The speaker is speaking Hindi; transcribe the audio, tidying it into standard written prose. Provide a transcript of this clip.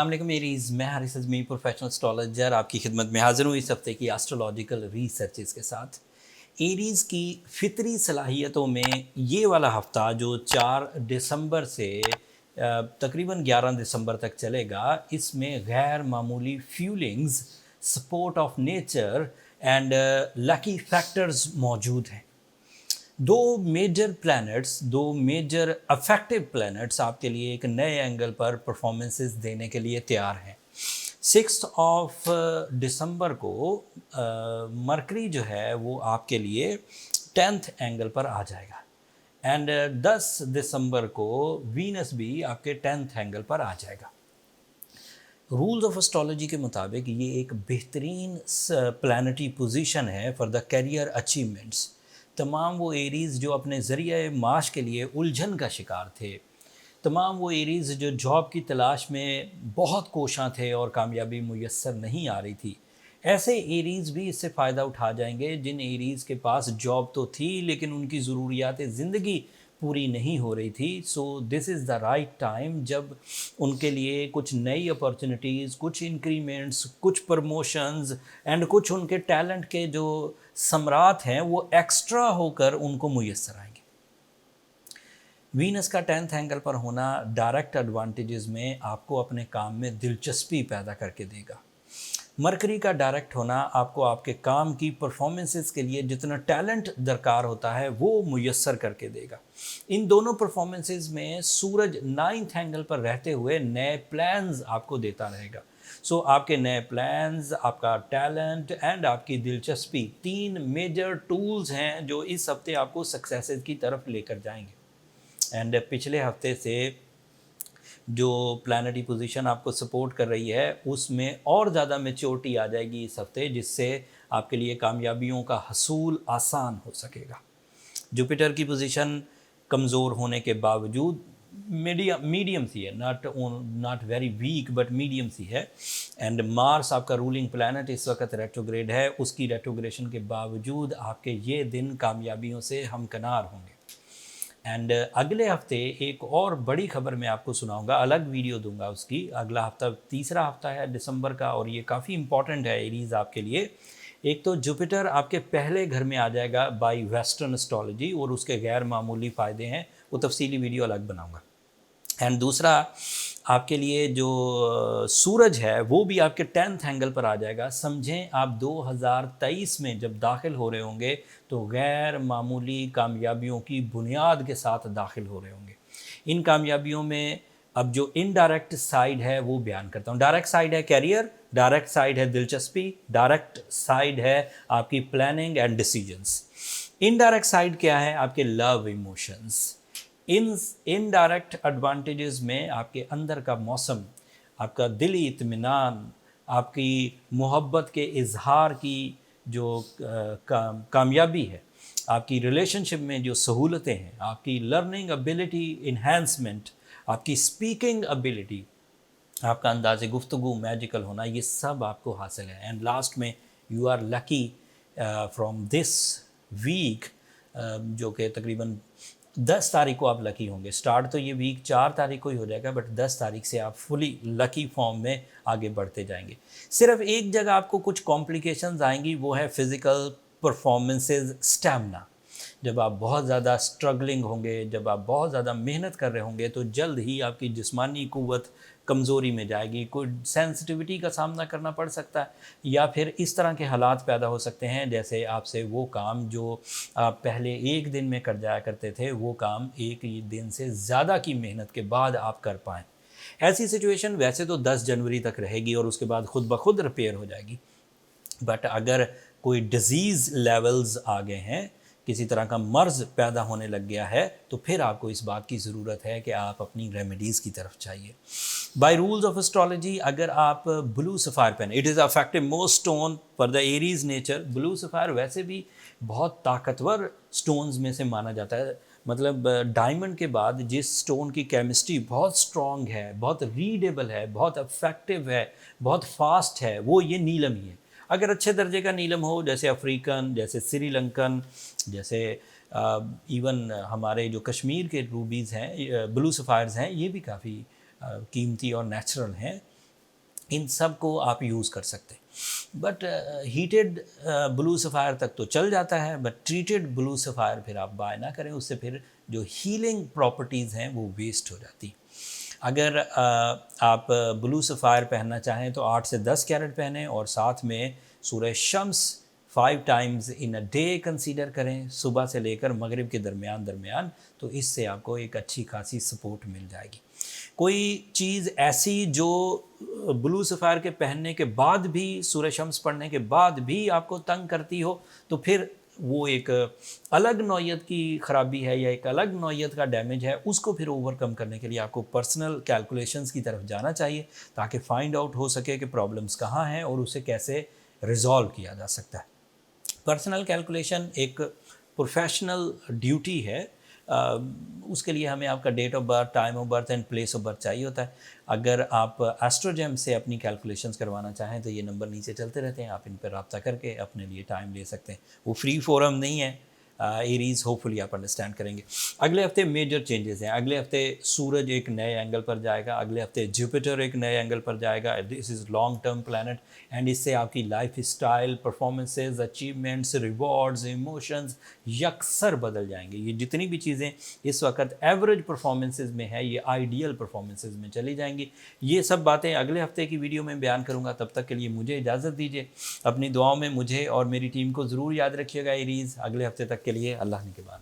अस्सलाम वालेकुम एरीज़, मैं हारिस अज़मी प्रोफेशनल एस्ट्रोलॉजर आपकी खिदमत में हाज़िर हूँ इस हफ्ते की एस्ट्रोलॉजिकल रिसर्चेस के साथ। एरीज़ की फितरी सलाहियतों में ये वाला हफ्ता जो 4 दिसंबर से तकरीबन 11 दिसंबर तक चलेगा, इसमें गैर मामूली feelings, support of nature and lucky factors मौजूद हैं। दो मेजर अफेक्टिव प्लैनेट्स आपके लिए एक नए एंगल पर परफॉर्मेंसेस देने के लिए तैयार हैं। 6 दिसंबर को मरकरी जो है वो आपके लिए 10th एंगल पर आ जाएगा एंड 10 दिसंबर को वीनस भी आपके 10th एंगल पर आ जाएगा। रूल्स ऑफ एस्ट्रोलॉजी के मुताबिक ये एक बेहतरीन प्लानिटरी पोजीशन है फॉर द करियर अचीवमेंट्स। तमाम वो एरीज़ जो अपने ज़रिए माश के लिए उलझन का शिकार थे, तमाम वो एरीज़ जो जॉब की तलाश में बहुत कोशां थे और कामयाबी मुयस्सर नहीं आ रही थी, ऐसे एरीज़ भी इससे फ़ायदा उठा जाएंगे जिन एरीज़ के पास जॉब तो थी लेकिन उनकी ज़रूरियात ज़िंदगी पूरी नहीं हो रही थी। So this is the right time जब उनके लिए कुछ नई अपॉर्चुनिटीज़, कुछ इंक्रीमेंट्स, कुछ प्रमोशंस एंड कुछ उनके टैलेंट के जो सम्राट हैं वो एक्स्ट्रा होकर उनको मुयस्सर आएंगे। वीनस का 10th एंगल पर होना डायरेक्ट एडवांटेजेस में आपको अपने काम में दिलचस्पी पैदा करके देगा। मरकरी का डायरेक्ट होना आपको आपके काम की परफॉर्मेंसेस के लिए जितना टैलेंट दरकार होता है वो मुयस्सर करके देगा। इन दोनों परफॉर्मेंसेस में सूरज 9th एंगल पर रहते हुए नए प्लान्स आपको देता रहेगा। सो आपके नए प्लान्स, आपका टैलेंट एंड आपकी दिलचस्पी, 3 मेजर टूल्स हैं जो इस हफ्ते आपको सक्सेसेस की तरफ लेकर जाएंगे। एंड पिछले हफ्ते से जो प्लानिटरी पोजीशन आपको सपोर्ट कर रही है उसमें और ज़्यादा मैच्योरिटी आ जाएगी इस हफ्ते, जिससे आपके लिए कामयाबियों का हसूल आसान हो सकेगा। जुपिटर की पोजीशन कमज़ोर होने के बावजूद मीडियम सी है, not very weak but medium सी है। एंड मार्स आपका रूलिंग प्लैनेट इस वक्त रेट्रोग्रेड है, उसकी रेट्रोग्रेशन के बावजूद आपके ये दिन कामयाबियों से हमकनार होंगे। एंड अगले हफ्ते एक और बड़ी खबर मैं आपको सुनाऊंगा, अलग वीडियो दूंगा उसकी। अगला हफ्ता तीसरा हफ्ता है दिसंबर का और ये काफ़ी इंपॉर्टेंट है एरीज़ आपके लिए। एक तो जुपिटर आपके पहले घर में आ जाएगा बाय वेस्टर्न एस्ट्रोलॉजी और उसके गैर मामूली फ़ायदे हैं, वो तफसीली वीडियो अलग बनाऊंगा। एंड दूसरा आपके लिए जो सूरज है वो भी आपके 10th एंगल पर आ जाएगा। समझें आप 2023 में जब दाखिल हो रहे होंगे तो गैर मामूली कामयाबियों की बुनियाद के साथ दाखिल हो रहे होंगे। इन कामयाबियों में अब जो इनडायरेक्ट साइड है वो बयान करता हूँ। डायरेक्ट साइड है कैरियर, डायरेक्ट साइड है दिलचस्पी, डायरेक्ट साइड है आपकी planning and decisions. Indirect side क्या है? आपके love emotions. In indirect advantages में आपके अंदर का मौसम, आपका दिली इत्मीनान, आपकी मोहब्बत के इजहार की जो कामयाबी है, आपकी रिलेशनशिप में जो सहूलतें हैं, आपकी लर्निंग एबिलिटी इन्हांसमेंट, आपकी स्पीकिंग एबिलिटी, आपका अंदाज़ गुफ्तगू मैजिकल होना, ये सब आपको हासिल है। एंड लास्ट में you are lucky from this week, जो कि तकरीबन 10 तारीख को आप लकी होंगे। स्टार्ट तो ये वीक 4 तारीख को ही हो जाएगा बट 10 तारीख से आप फुली लकी फॉर्म में आगे बढ़ते जाएंगे। सिर्फ एक जगह आपको कुछ कॉम्प्लिकेशंस आएंगी, वो है फिज़िकल परफॉर्मेंसेस स्टैमिना। जब आप बहुत ज़्यादा स्ट्रगलिंग होंगे, जब आप बहुत ज़्यादा मेहनत कर रहे होंगे तो जल्द ही आपकी जिस्मानी क़ुव्वत कमज़ोरी में जाएगी, कोई सेंसिटिविटी का सामना करना पड़ सकता है या फिर इस तरह के हालात पैदा हो सकते हैं जैसे आपसे वो काम जो आप पहले एक दिन में कर जाया करते थे वो काम एक दिन से ज़्यादा की मेहनत के बाद आप कर पाएँ। ऐसी सिचुएशन वैसे तो 10 जनवरी तक रहेगी और उसके बाद खुद ब खुद रिपेयर हो जाएगी, बट अगर कोई डिज़ीज़ लेवल्स आ गए हैं, किसी तरह का मर्ज़ पैदा होने लग गया है, तो फिर आपको इस बात की ज़रूरत है कि आप अपनी रेमेडीज़ की तरफ चाहिए। बाय रूल्स ऑफ एस्ट्रोलॉजी अगर आप ब्लू सफ़ायर पहने, it is affective most stone for the Aries nature. Blue sapphire वैसे भी बहुत ताकतवर स्टोन्स में से माना जाता है, मतलब डायमंड के बाद जिस स्टोन की केमिस्ट्री बहुत स्ट्रॉन्ग है, बहुत रीडेबल है, बहुत इफेक्टिव है, बहुत फास्ट है, वो ये नीलम ही है। अगर अच्छे दर्जे का नीलम हो, जैसे अफ्रीकन, जैसे श्रीलंकन, जैसे इवन हमारे जो कश्मीर के रूबीज़ हैं, ब्लू सफ़ायर्स हैं, ये भी काफ़ी कीमती और नेचुरल हैं। इन सब को आप यूज़ कर सकते हैं। बट हीटेड ब्लू सफ़ायर तक तो चल जाता है, बट ट्रीटेड ब्लू सफ़ायर फिर आप बाय ना करें, उससे फिर जो हीलिंग प्रॉपर्टीज़ हैं वो वेस्ट हो जाती। अगर आप ब्लू सफ़ायर पहनना चाहें तो 8 से 10 कैरेट पहनें, और साथ में सूरज शम्स 5 times in a day consider करें, सुबह से लेकर मगरिब के दरमियान, तो इससे आपको एक अच्छी खासी सपोर्ट मिल जाएगी। कोई चीज़ ऐसी जो ब्लू सफ़ायर के पहनने के बाद भी, सूरज शम्स पढ़ने के बाद भी आपको तंग करती हो, तो फिर वो एक अलग नौइयत की ख़राबी है या एक अलग नौइयत का डैमेज है। उसको फिर ओवरकम करने के लिए आपको पर्सनल कैलकुलेशंस की तरफ जाना चाहिए, ताकि फाइंड आउट हो सके कि प्रॉब्लम्स कहाँ हैं और उसे कैसे रिज़ॉल्व किया जा सकता है। पर्सनल कैलकुलेशन एक प्रोफेशनल ड्यूटी है। उसके लिए हमें आपका date of birth, time of birth and place of birth चाहिए होता है। अगर आप एस्ट्रोजेम से अपनी कैलकुलेशंस करवाना चाहें तो ये नंबर नीचे चलते रहते हैं, आप इन पर रब्ता करके अपने लिए टाइम ले सकते हैं। वो फ्री फोरम नहीं है। एरीज़, होपफुली आप अंडरस्टैंड करेंगे। अगले हफ्ते मेजर चेंजेस हैं। अगले हफ्ते सूरज एक नए एंगल पर जाएगा, अगले हफ्ते जुपिटर एक नए एंगल पर जाएगा। This is long term planet, and इससे आपकी life style, performances, achievements, rewards, emotions यकसर बदल जाएंगे। ये जितनी भी चीज़ें इस वक्त एवरेज परफॉर्मेंसेज में है, ये आइडियल परफॉर्मेंसेज में चली जाएंगी। ये सब बातें अगले हफ्ते की वीडियो में बयान करूँगा। तब तक के लिए मुझे इजाज़त दीजिए। अपनी दुआओं में मुझे और मेरी टीम को ज़रूर याद रखिएगा एरीज़। अगले हफ्ते तक के लिए अल्लाह निगहबान।